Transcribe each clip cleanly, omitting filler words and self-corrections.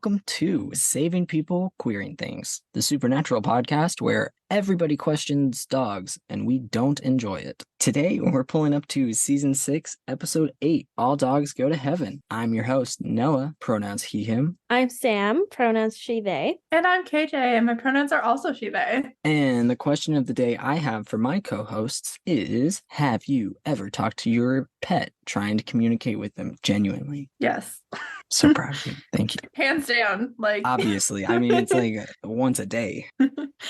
welcome to Saving People, Queering Things, the supernatural podcast where everybody questions dogs and we don't enjoy it. Today, we're pulling up to Season 6, Episode 8, All Dogs Go to Heaven. I'm your host, Noah, pronouns he, him. I'm Sam, pronouns she, they. And I'm KJ, and my pronouns are also she, they. And the question of the day I have for my co-hosts is, have you ever talked to your pet trying to communicate with them genuinely? Yes. So proud of you. Thank you. Hands down. Obviously. I mean, it's like once a day.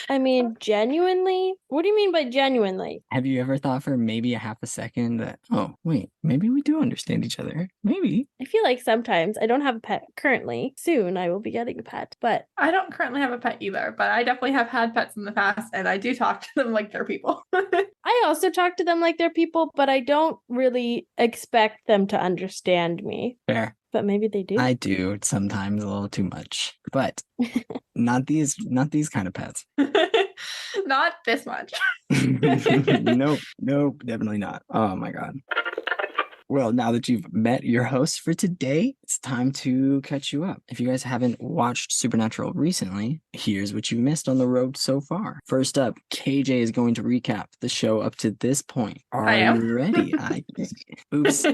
I mean, genuinely? What do you mean by genuinely? Have you ever thought for maybe a half a second that, oh, wait, maybe we do understand each other? Maybe. I feel like sometimes I don't have a pet currently. Soon I will be getting a pet, but I don't currently have a pet either, but I definitely have had pets in the past, and I do talk to them like they're people. I also talk to them like they're people, but I don't really expect them to understand me. Fair. But maybe they do. I do sometimes a little too much, but not these kind of pets. Not this much. Nope, definitely not. Oh my God. Well, now that you've met your host for today, it's time to catch you up. If you guys haven't watched Supernatural recently, here's what you missed on the road so far. First up, KJ is going to recap the show up to this point. Are you ready? Oops.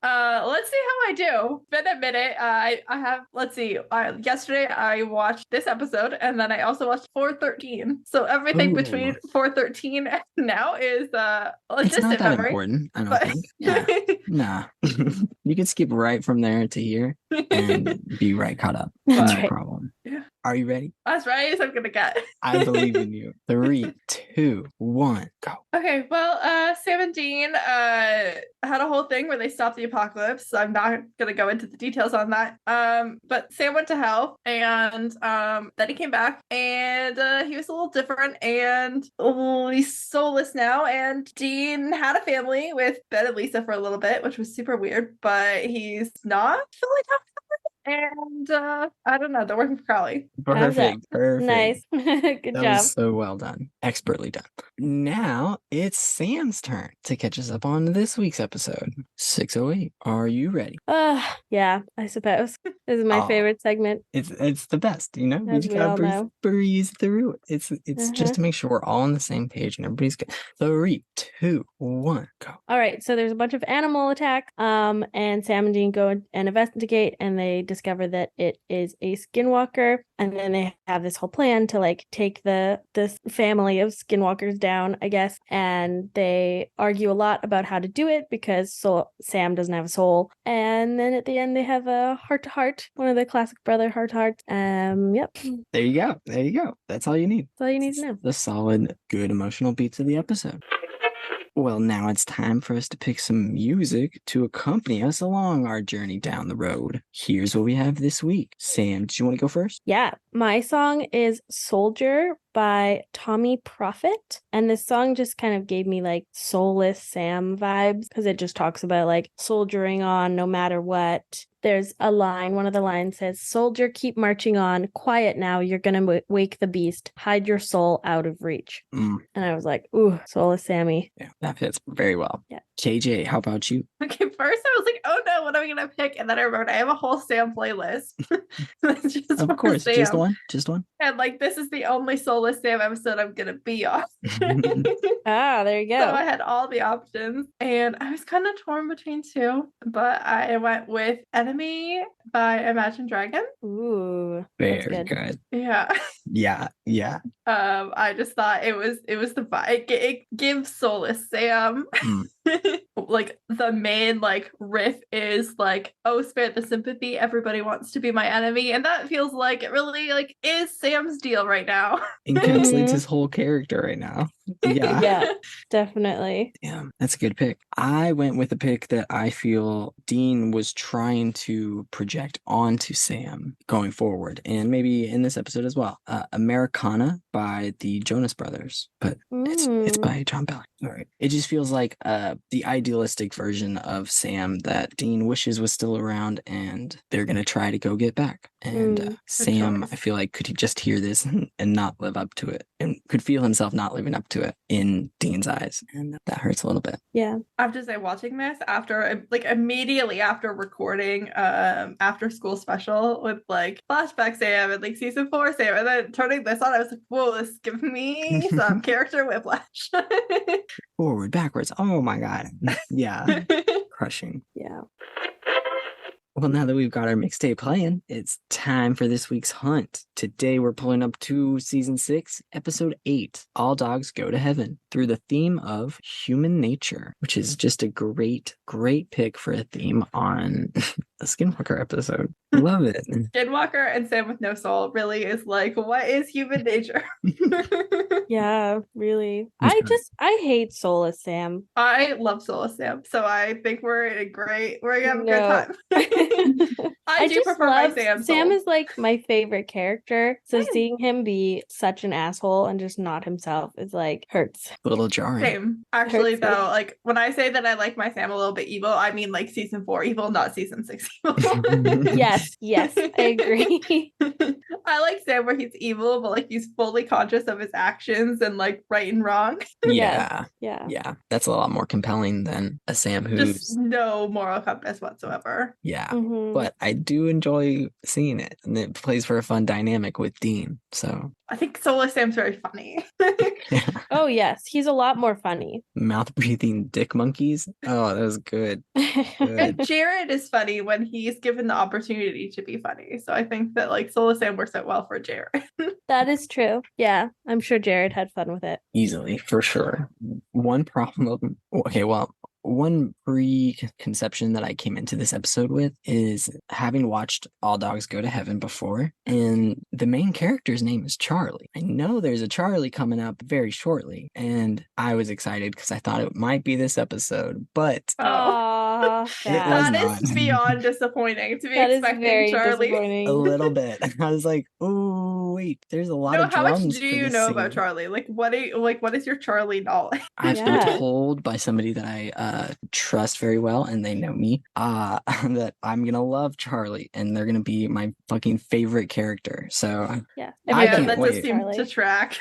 Let's see how I do. Been a minute. I have, let's see. Yesterday I watched this episode, and then I also watched 413. So everything between 413 and now is it's not that memory. Important, I don't think. Yeah. Nah. You can skip right from there to here and be right caught up. No problem. Yeah. Are you ready? As right as I'm gonna get. I believe in you. 3, 2, 1, go. Okay, well, Sam and Dean had a whole thing where they stopped the apocalypse. So I'm not gonna go into the details on that. But Sam went to hell, and then he came back, and he was a little different, and he's soulless now. And Dean had a family with Ben and Lisa for a little bit, which was super weird, but he's not fully tough. And I don't know, they're working for Crowley. Perfect. Nice. Good that job. Was so well done. Expertly done. Now it's Sam's turn to catch us up on this week's episode. 608. Are you ready? Yeah, I suppose. This is my favorite segment. It's the best, you know? We As just we all gotta know. breeze through it. It's just to make sure we're all on the same page and everybody's good. 3, 2, 1, go. All right, so there's a bunch of animal attacks. And Sam and Dean go and investigate, and they discover that it is a skinwalker, and then they have this whole plan to like take this family of skinwalkers down, I guess, and they argue a lot about how to do it because Sam doesn't have a soul, and then at the end they have a heart-to-heart, one of the classic brother heart-to-hearts. Yep. There you go. That's all you need. That's all you need to know. The solid, good emotional beats of the episode. Well, now it's time for us to pick some music to accompany us along our journey down the road. Here's what we have this week. Sam, do you want to go first? Yeah, my song is Soldier by Tommy Prophet. And this song just kind of gave me like Soulless Sam vibes because it just talks about like soldiering on no matter what. There's a line, one of the lines says, "Soldier, keep marching on. Quiet now, you're gonna wake the beast. Hide your soul out of reach." And I was like, ooh, Soulless Sammy. Yeah, that fits very well. Yeah. KJ, how about you? Okay, first I was like, oh no, what am I gonna pick? And then I remembered I have a whole Sam playlist. Just of course, Sam. Just one. And like, this is the only Soulless Sam episode I'm gonna be on. There you go. So I had all the options, and I was kind of torn between two, but I went with Enemy by Imagine Dragon. Ooh, very good. Yeah. Yeah. I just thought it was the vibe. It gives Soulless Sam. Like the main like riff is like, oh, spare the sympathy, everybody wants to be my enemy, and that feels like it really like is Sam's deal right now. Encapsulates his whole character right now. Yeah, definitely. Yeah, that's a good pick. I went with a pick that I feel Dean was trying to project onto Sam going forward, and maybe in this episode as well. Americana by the Jonas Brothers, but it's by John Bellion. All right. It just feels like the idealistic version of Sam that Dean wishes was still around, and they're gonna try to go get back. And Sam, choice. I feel like could he just hear this and not live up to it, and could feel himself not living up to it in Dean's eyes, and that hurts a little bit. Yeah. I have to say, watching this after, like, immediately after recording after school special with like flashback Sam and like season 4 Sam, and then turning this on, I was like, whoa, this is giving me some character whiplash. Forward, backwards. Oh my god. Yeah. Crushing. Yeah. Well, now that we've got our mixtape playing, it's time for this week's hunt. Today we're pulling up to season 6, episode 8, All Dogs Go to Heaven, through the theme of human nature, which is just a great pick for a theme on a Skinwalker episode. Love it. Skinwalker and Sam with no soul really is like, what is human nature? Yeah, really. It's I hate Soulless Sam. I love Soulless Sam, so I think we're gonna have a good time. I do just prefer my love Sam. Sam is like my favorite character. So seeing him be such an asshole and just not himself is like hurts. a little jarring. Same. Actually, Hurts me. though, like when I say that I like my Sam a little bit evil, I mean like season 4 evil, not season 6 evil. Yes, I agree. I like Sam where he's evil, but like he's fully conscious of his actions and like right and wrong. Yeah. Yeah. That's a lot more compelling than a Sam who's Just no moral compass whatsoever. yeah. Mhm. But I do enjoy seeing it, and it plays for a fun dynamic with Dean. So I think Soulless Sam's very funny. yeah. Oh yes, he's a lot more funny. Mouth breathing dick monkeys. Oh, that was good. And Jared is funny when he's given the opportunity to be funny. So I think that like Soulless Sam works out well for Jared. That is true. Yeah, I'm sure Jared had fun with it. Easily, for sure. One problem. Okay, well, one preconception that I came into this episode with is having watched All Dogs Go to Heaven before, and the main character's name is Charlie. I know there's a Charlie coming up very shortly, and I was excited because I thought it might be this episode, but Aw, It was sad. That not. is beyond disappointing to be That is expecting very Charlie. disappointing. a little bit. I was like, oh wait, there's a lot No, of how drums much do for you this know about scene. Charlie? Like what is your Charlie knowledge? I've been Yeah. told by somebody that I trust very well, and they know me, that I'm gonna love Charlie, and they're gonna be my fucking favorite character. So Yeah. I Yeah, can't that wait. does seem Charlie. to track.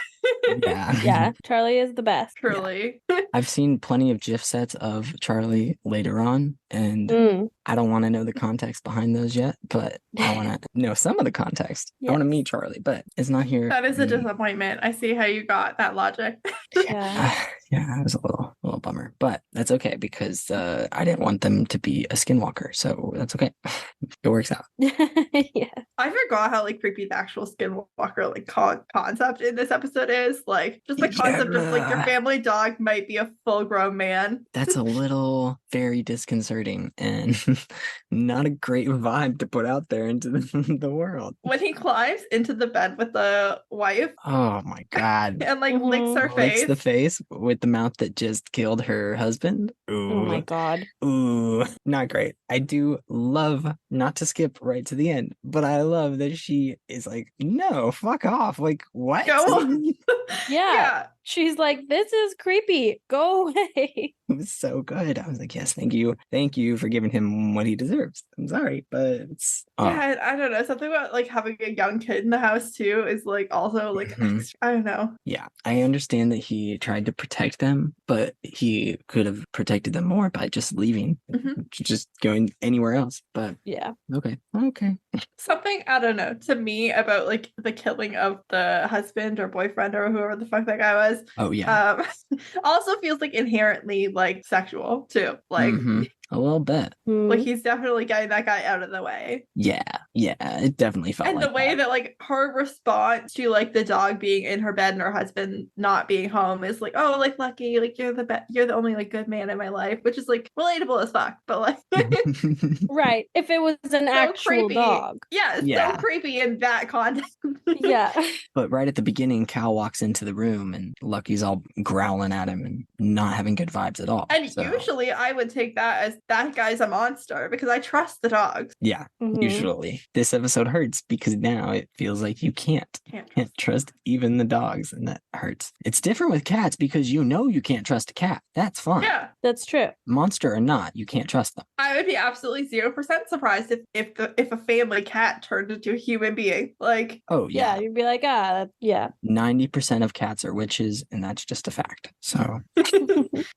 yeah, Yeah, Charlie is the best. Truly. I've seen plenty of GIF sets of Charlie later on, and Mm, I don't want to know the context behind those yet, but I want to know some of the context. I want to Yes. meet Charlie, but it's not here. That is a Mm. disappointment. I see how you got that logic. yeah. Yeah, it was a little bummer, but that's okay because I didn't want them to be a skinwalker, so that's okay. It works out. Yeah. I forgot how like creepy the actual skinwalker like concept in this episode is. Like just the concept of like your Yeah. family dog might be a full grown man. That's a little very disconcerting and not a great vibe to put out there into the world. When he climbs into the bed with the wife Oh my god. and like licks her Licks face. the face with the mouth that just killed her husband. Ooh. Oh my god. Ooh, not great. I do love, not to skip right to the end, but I love that she is like, no, fuck off. Like, what? Go on. Yeah. She's like, this is creepy. Go away. It was so good. I was like, yes, thank you. Thank you for giving him what he deserves. I'm sorry, but it's Yeah, I don't know. Something about like having a young kid in the house too is like also like Mhm. extra, I don't know. yeah. I understand that he tried to protect them, but he could have protected them more by just leaving, Mhm. just going anywhere else. But Yeah. okay. Something I don't know to me about like the killing of the husband or boyfriend or whoever the fuck that guy was. Oh yeah. Also feels like inherently like sexual too. Like Mhm. A little bit. like Mm, he's definitely getting that guy out of the way. Yeah. It definitely felt And like the way that. that like her response to like the dog being in her bed and her husband not being home is like, oh, like Lucky, like you're the only like good man in my life, which is like relatable as fuck, but like right. If it was an actual creepy. dog. Yeah, it's Yeah. so creepy in that context. Yeah. But right at the beginning, Cal walks into the room and Lucky's all growling at him and not having good vibes at all. And So, usually I would take that as that guy's a monster because I trust the dogs. Yeah, Mhm. usually. This episode hurts because now it feels like you can't trust even the dogs, and that hurts. It's different with cats because you can't trust a cat. That's fine. Yeah. That's true. Monster or not, you can't trust them. I would be absolutely 0% surprised if a family cat turned into a human being. Like, Oh Yeah, yeah. you'd be like, yeah. 90% of cats are witches, and that's just a fact. So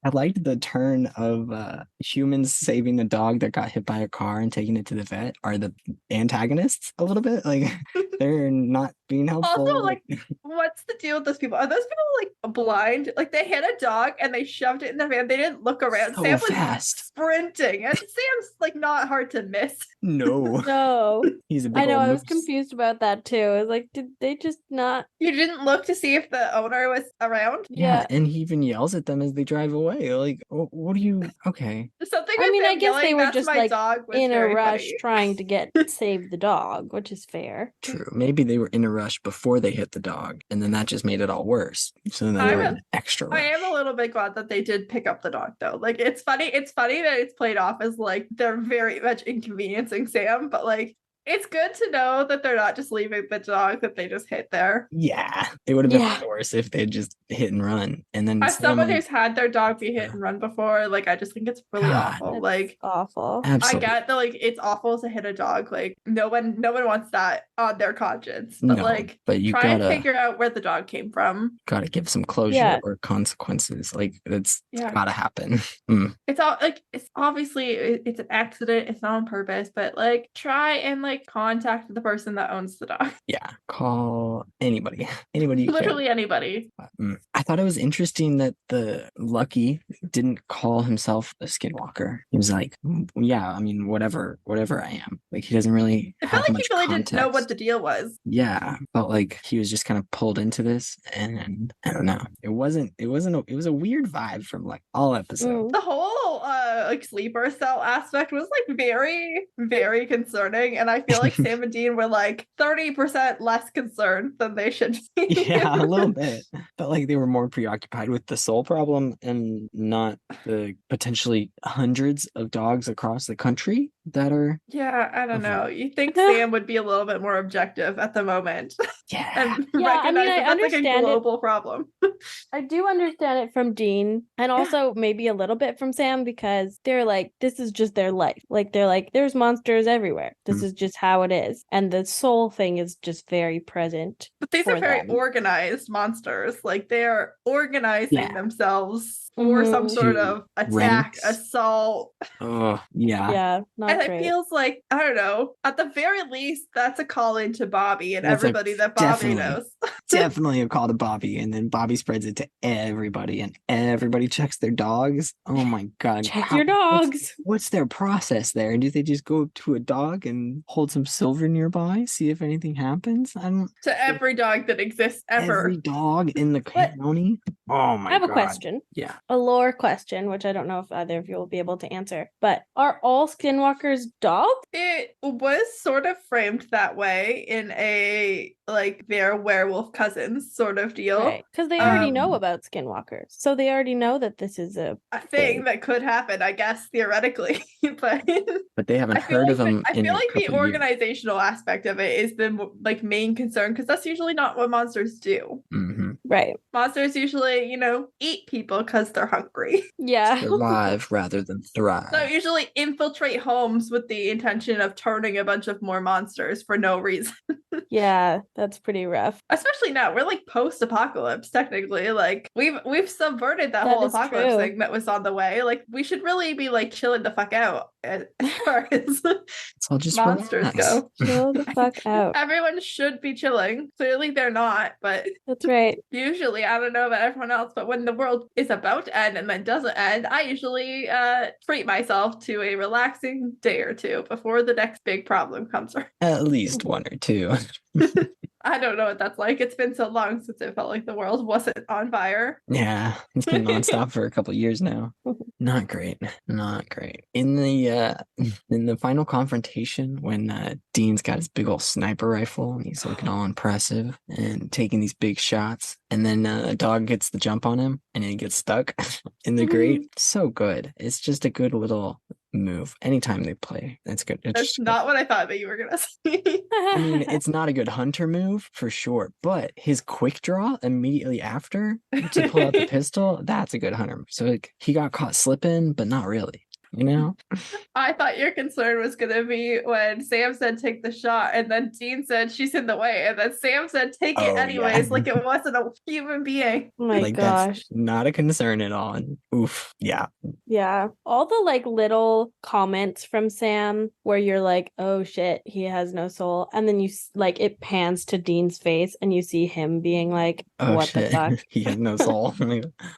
I liked the turn of humans saving a dog that got hit by a car and taking it to the vet are the antagonists a little bit. Like they're not being helpful. also, like, what's the deal with those people? Are those people like blind? Like they hit a dog and they shoved it in the van. They didn't look around. So Sam was fast. sprinting, and Sam's like not hard to miss. No. No. He's a big I know, old I was moose. confused about that too. I was like, did they just not? You didn't look to see if the owner was around. Yeah, and he even yells at them as they drive away. Like, what do you? Okay, Something I with mean, I him guess they yelling, were "That's just my like dog," was in a very rush funny. trying to save the dog, which is fair. true. Maybe they were in a rush before they hit the dog, and then that just made it all worse. So then they were in extra rush. I am a little bit glad that they did pick up the dog though. Like it's funny that it's played off as like they're very much inconveniencing Sam, but like it's good to know that they're not just leaving the dog that they just hit there. Yeah, it would have been Yeah. worse if they just hit and run, and then As Sam, someone like, who's had their dog be hit and run before, like I just think it's really God. awful. That's Like awful. absolutely. I get that like it's awful to hit a dog. Like no one wants that on their conscience. But No, like but you try and gotta figure out where the dog came from. give some closure Yeah. or consequences. Like it's Yeah. gotta happen. Mm. It's all like it's obviously it's an accident, it's not on purpose, but like try and like contact the person that owns the dog. Yeah, call anybody you can. Literally anybody. I thought it was interesting that the Lucky didn't call himself a skinwalker. He was like, yeah, I mean, whatever I am. Like he doesn't really I have felt like much he really didn't know what context. the deal was. Yeah, felt like he was just kind of pulled into this, and I don't know. It was a weird vibe from like all episodes. Mm. The whole like sleeper cell aspect was like very, very concerning. And I feel like Sam and Dean were like 30% less concerned than they should be. Yeah, a little bit. Felt like they were more preoccupied with the soul problem and not the potentially hundreds of dogs across the country that are. Yeah, I don't Okay. know. You think Sam would be a little bit more objective at the moment Yeah. and Yeah, I mean, recognize I that that's like a understand it. global problem. I do understand it from Dean and also maybe a little bit from Sam because they're like, this is just their life. Like, they're like, there's monsters everywhere. This is just how it is. And the soul thing is just very present. But these For are very them. organized monsters. Like they're organizing Yeah. themselves for some Mhm. sort To of attack, ranks. assault. Oh, yeah. Yeah, not And it great. feels like, I don't know, at the very least, that's a call into Bobby and That's a- everybody that Bobby definitely. knows. Definitely a call to Bobby, and then Bobby spreads it to everybody, and everybody checks their dogs. Oh my God. Check How- your what's- dogs. What's their process there? Do they just go up to a dog and hold some silver nearby, see if anything happens? I don't. To every dog that exists ever. Every dog in the But- county. Oh my I have God. a question. Yeah. A lore question, which I don't know if either of you will be able to answer. But are all skinwalkers dogs? It was sort of framed that way in a like their werewolf cousins sort of deal. Because they already know Um, about skinwalkers. So they already know that this is a A thing that could happen, I guess, theoretically. But But they haven't I feel heard like of them I in feel a like the couple years. organizational aspect of it is the like main concern because that's usually not what monsters do. Mhm. right. Monsters usually, eat people because they're hungry. Yeah. Survive rather than thrive. So usually infiltrate homes with the intention of turning a bunch of more monsters for no reason. Yeah, that's pretty rough. Especially now, we're like post-apocalypse technically. Like we've subverted that That whole is apocalypse true. thing that was on the way. Like we should really be like chilling the fuck out as far as It's all just monsters relax. go. Chill the fuck out. Everyone should be chilling. Clearly they're not, but That's right. usually I don't know about everyone else, but when the world is about to end and then doesn't end, I usually treat myself to a relaxing day or two before the next big problem comes around. At least one or two. I don't know what that's like. It's been so long since it felt like the world wasn't on fire. Yeah, it's been nonstop for a couple years now. Not great. Not great. In the final confrontation, when Dean's got his big old sniper rifle and he's looking all impressive and taking these big shots, and then a dog gets the jump on him and he gets stuck in the grate. So good. It's just a good little move anytime they play. That's good. It's That's just not what I thought that you were gonna say. I mean, it's not a good hunter move for sure, but his quick draw immediately after to pull out the pistol, that's a good hunter move. So like, he got caught slipping, but not really, you know? I thought your concern was gonna be when Sam said take the shot, and then Dean said she's in the way, and then Sam said take it Oh, anyways, yeah. like it wasn't a human being. Oh my Like gosh. that's not a concern at all. And oof, yeah. Yeah. All the like little comments from Sam where you're like, oh shit, he has no soul. And then like it pans to Dean's face and you see him being like, Oh what the shit. fuck? He has no soul.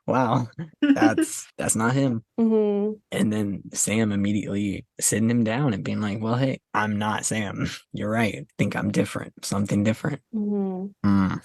Wow. That's not him. hmm And then Sam immediately sitting him down and being like, well, hey, I'm not Sam. You're right. I think I'm different. Something different. hmm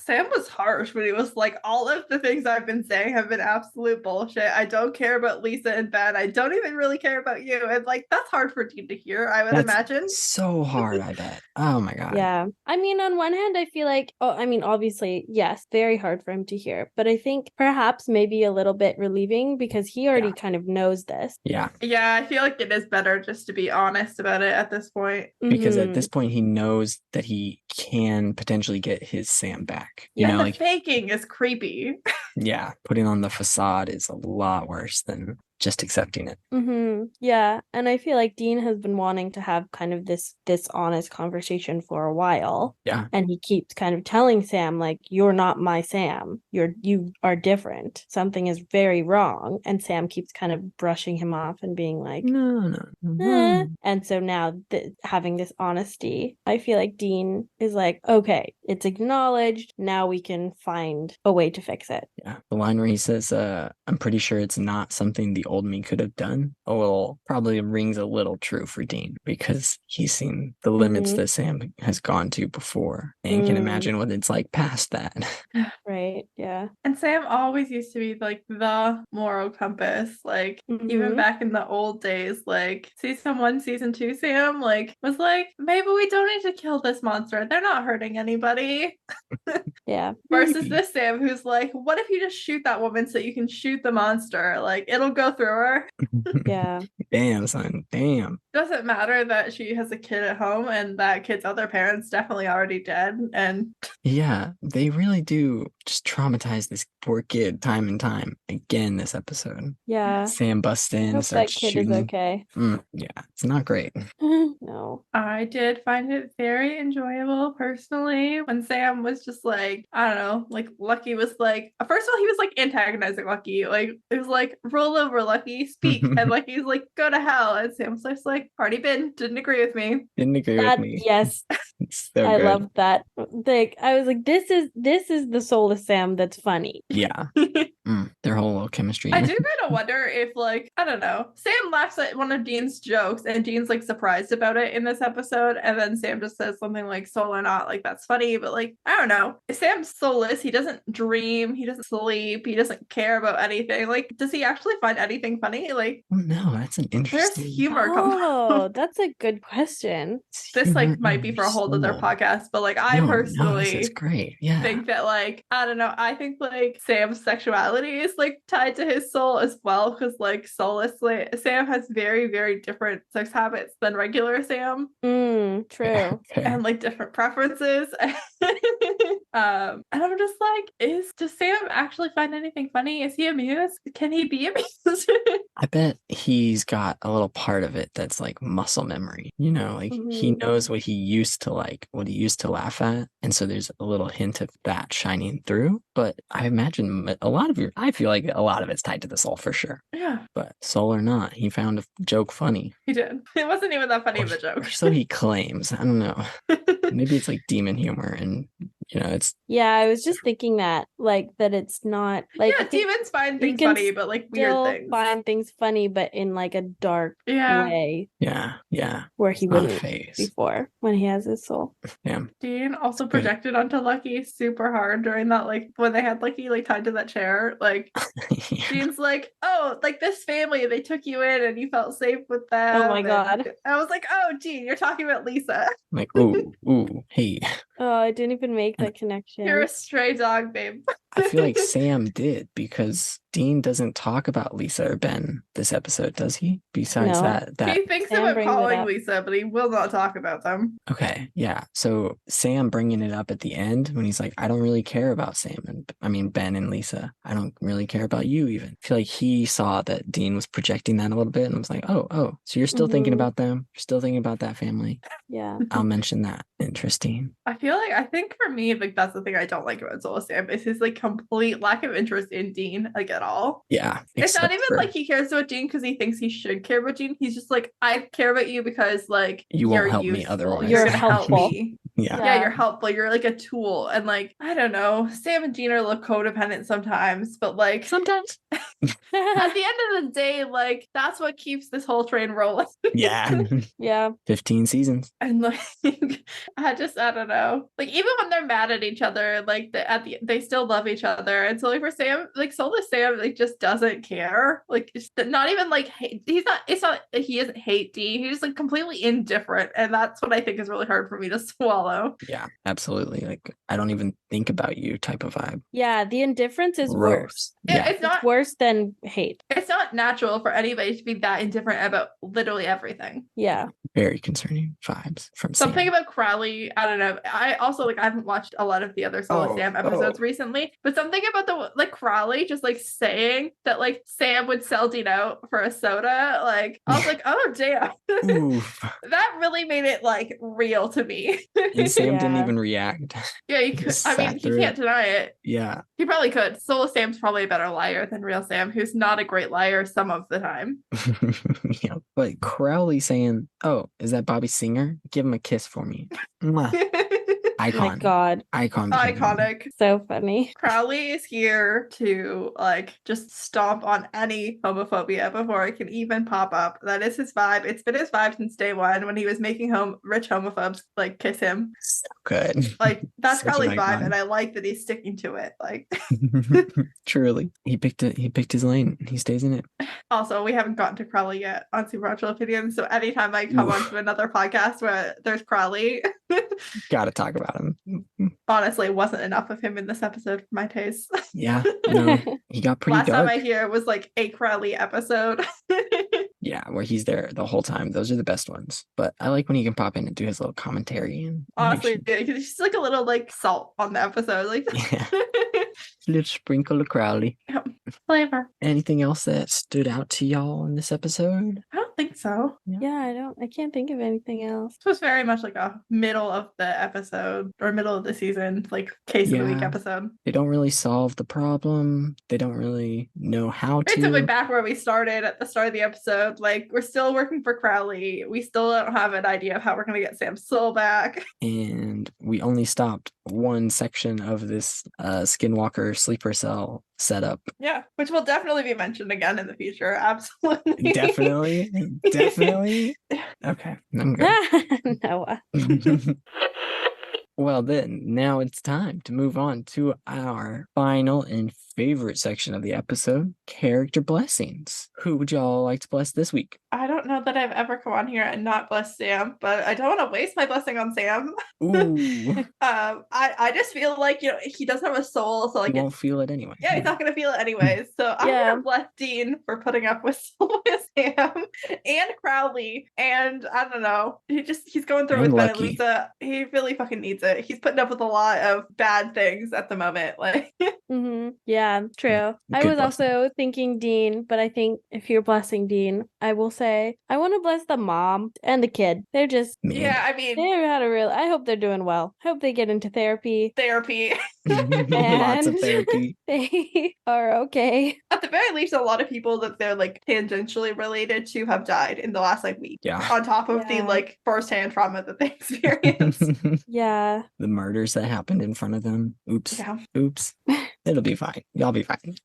Sam was harsh when he was like, all of the things I've been saying have been absolute bullshit. I don't care about Lisa and Ben. I don't even really care about you. And like, that's hard for Dean to hear, I would imagine. So hard, I bet. Oh my God. Yeah. I mean, on one hand, I feel like, obviously, yes, very hard for him to hear. But I think perhaps maybe a little bit relieving because he already kind of knows this. Yeah. Yeah, I feel like it is better just to be honest about it at this point. Because at this point, he knows that he can potentially get his Sam back. You Yeah, know, the like faking is creepy. yeah, putting on the facade is a lot worse than just accepting it. Yeah, and I feel like Dean has been wanting to have kind of this honest conversation for a while. Yeah. And he keeps kind of telling Sam like, you're not my Sam. You are different. Something is very wrong. And Sam keeps kind of brushing him off and being like, no. And so now having this honesty, I feel like Dean is like, okay, it's acknowledged. Now we can find a way to fix it. Yeah. The line where he says, I'm pretty sure it's not something the old me could have done. Well, probably rings a little true for Dean because he's seen the limits that Sam has gone to before and can imagine what it's like past that. Right. Yeah. And Sam always used to be like the moral compass. Like even back in the old days, like season 1, season 2, Sam like was like, maybe we don't need to kill this monster. They're not hurting anybody. Yeah. Versus this Sam who's like, what if you just shoot that woman so you can shoot the monster? Like it'll go through her. Yeah. Damn, son. Damn. Doesn't matter that she has a kid at home and that kid's other parents definitely already dead. And yeah, they really do just traumatize this poor kid time and time again this episode. Yeah. Sam busts in, Hope starts that kid shooting. is okay. Yeah, it's not great. No. I did find it very enjoyable personally when Sam was just like, I don't know, like Lucky was like, first of all, he was like antagonizing Lucky. Like, it was like, roll over, Lucky, speak. And Lucky's like, go to hell. And Sam's just like, already been, didn't agree with me. Didn't agree with me. Yes. It's so I good. love that. Like I was like, this is the Soulless Sam that's funny. Yeah. Their whole little chemistry. I do kind of wonder if, like, I don't know, Sam laughs at one of Dean's jokes and Dean's like surprised about it in this episode. And then Sam just says something like, soul or not, like, that's funny. But, like, I don't know. Sam's soulless. He doesn't dream. He doesn't sleep. He doesn't care about anything. Like, does he actually find anything funny? Like, no, that's an interesting. There's humor. Oh, that's a good question. This, like, might be for a whole other podcast. But, like, I personally this is great. Yeah. think that, like, I don't know. I think, like, Sam's sexuality is like tied to his soul as well, because like Soulless, like, Sam has very, very different sex habits than regular Sam. True. Okay. And like different preferences. And I'm just like, does Sam actually find anything funny? Is he amused? Can he be amused? I bet he's got a little part of it that's like muscle memory, you know, like he knows what he used to like, what he used to laugh at. And so there's a little hint of that shining through. But I imagine I feel like a lot of it's tied to the soul for sure. Yeah. But soul or not, he found a joke funny. He did. It wasn't even that funny of a joke. Or so he claims. I don't know. Maybe it's like demon humor and, you know, it's. Yeah, I was just thinking that, like, that it's not like. Yeah, demons find things funny, but like weird things. Find things funny, but in like a dark way. Yeah. Where he wouldn't phase before when he has his soul. Yeah. Dean also projected onto Lucky super hard during that, like when they had Lucky like tied to that chair. Like Dean's like, oh, like this family, they took you in and you felt safe with them. Oh my God. I was like, oh, Dean, you're talking about Lisa. Like, ooh, hey. Oh, I didn't even make that connection. You're a stray dog, babe. I feel like Sam did because Dean doesn't talk about Lisa or Ben this episode, does he? Besides No. that He thinks Sam about brings it calling up. Lisa, but he will not talk about them. okay, yeah. So Sam bringing it up at the end when he's like, I don't really care about Sam and Ben and Lisa. I don't really care about you even. I feel like he saw that Dean was projecting that a little bit and was like, oh, so you're still thinking Mhm. about them? You're still thinking about that family? Yeah. I'll mention that. Interesting. I think for me, like that's the thing I don't like about Soulless Sam is his like complete lack of interest in Dean, like at all. Yeah. It's not except even for like he cares about Dean because he thinks he should care about Dean. He's just like, I care about you because like You won't you're help me useful. otherwise. You're You're gonna help helpful. me. Yeah. Yeah, you're helpful. You're like a tool. And like, I don't know, Sam and Dean are a little codependent sometimes, but like Sometimes. at the end of the day, like that's what keeps this whole train rolling. Yeah. Yeah. 15 seasons. And like I don't know. Like even when they're mad at each other, like they still love each other. And so like for Sam, like Soulless Sam, like just doesn't care. Like it's not even like it's not he doesn't hate Dee. He's just like completely indifferent. And that's what I think is really hard for me to swallow. Yeah, absolutely. Like, I don't even think about you type of vibe. Yeah. The indifference is Gross. worse. Yeah. It's not It's worse than hate. it's not natural for anybody to be that indifferent about literally everything. Yeah. Very concerning vibes from Something Sam. about Crowley, I don't know. I also like I haven't watched a lot of the other Soulless Sam episodes recently, but something about the like Crowley just like saying that like Sam would sell Dean out for a soda, like I was like, oh damn. Oof. That really made it like real to me. And Sam didn't Yeah. even react. Yeah, he He could. just I mean, sat he through can't it. deny it. Yeah. He probably could. Soulless Sam's probably a better liar than real Sam, who's not a great liar some of the time. Yeah. But Crowley saying, oh, is that Bobby Singer? Give him a kiss for me. Mwah. Oh my Icon. God. Icon. behavior. Iconic. So funny. Crowley is here to like just stomp on any homophobia before it can even pop up. That is his vibe. It's been his vibe since day one when he was making rich homophobes like kiss him. So good. Like that's Such an Crowley's vibe, icon. and I like that he's sticking to it. Like Truly. He picked his lane. He stays in it. also, we haven't gotten to Crowley yet on Supernatural Opinions. So anytime I come Oof. onto another podcast where there's Crowley, Gotta talk about him. honestly, it wasn't enough of him in this episode for my taste. Yeah. No. He got pretty Last dark. time I hear it was like a Crowley episode. Yeah, where he's there the whole time. Those are the best ones. But I like when he can pop in and do his little commentary and Honestly, because it's just like a little like salt on the episode, like yeah, little sprinkle of Crowley. flavor. Anything else that stood out to y'all in this episode? I don't think so. Yeah, I can't think of anything else. This was very much like a middle of the episode or middle of the season, like case of the week Yeah. episode. They don't really solve the problem. They don't really know how Basically to. back where we started at the start of the episode. Like we're still working for Crowley. We still don't have an idea of how we're gonna get Sam's soul back. And we only stopped one section of this Skinwalker sleeper cell setup. Yeah, which will definitely be mentioned again in the future. Absolutely. Definitely. Okay, I'm good. Noah. Well, then, now it's time to move on to our final and favorite section of the episode, character blessings. Who would y'all like to bless this week? I don't know that I've ever come on here and not blessed Sam, but I don't want to waste my blessing on Sam. Ooh, I just feel like, you know, he doesn't have a soul, so like you won't feel it anyway. yeah, he's not gonna feel it anyways. So I'm Yeah. gonna bless Dean for putting up with Sam and Crowley, and I don't know, he's going through And with Ben and Lucky. Lisa. He really fucking needs it. He's putting up with a lot of bad things at the moment. Like Yeah, true. I Good was also thinking Dean, but I think if you're blessing Dean, I will say I want to bless the mom and the kid. They're just Man. yeah, I mean they're had a real. I hope they're doing well. I hope they get into therapy. therapy. Lots of And- therapy. They are okay. At the very least, a lot of people that they're like tangentially related to have died in the last like week. Yeah. On top of the Yeah. like firsthand trauma that they experienced. Yeah. The murders that happened in front of them. Oops. Yeah. Oops. It'll be fine. Y'all be fine.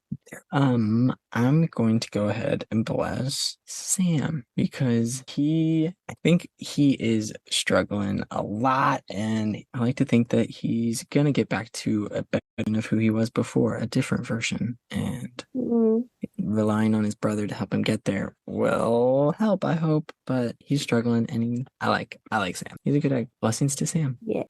I'm going to go ahead and bless Sam because I think he is struggling a lot, and I like to think that he's gonna get back to a better version of who he was before, a different version, and Mm. relying on his brother to help him get there will help, I hope. But he's struggling, and I like Sam. He's a good egg. Blessings to Sam. Yeah.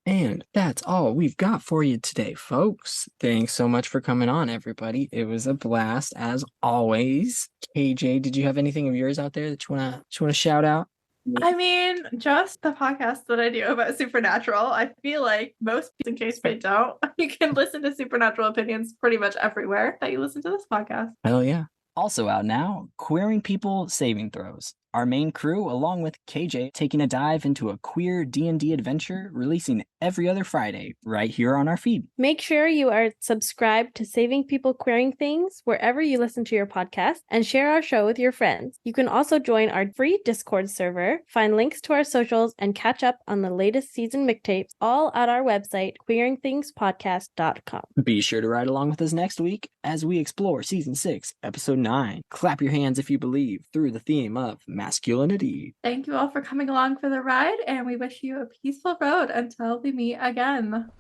And that's all we've got for you today, folks. Thanks so much for coming on, everybody. It was a blast as always. KJ, did you have anything of yours out there that you wanna shout out? I mean, just the podcast that I do about Supernatural. I feel like most people, in case they don't, you can listen to Supernatural Opinions pretty much everywhere that you listen to this podcast. Hell yeah. Also out now, Queering People Saving Throws. Our main crew, along with KJ, taking a dive into a queer D&D adventure, releasing every other Friday, right here on our feed. Make sure you are subscribed to Saving People Queering Things wherever you listen to your podcast and share our show with your friends. You can also join our free Discord server, find links to our socials, and catch up on the latest season mixtapes, all at our website, queeringthingspodcast.com. Be sure to ride along with us next week as we explore Season 6, Episode 9, Clap Your Hands If You Believe, through the theme of masculinity. Thank you all for coming along for the ride, and we wish you a peaceful road until we meet again.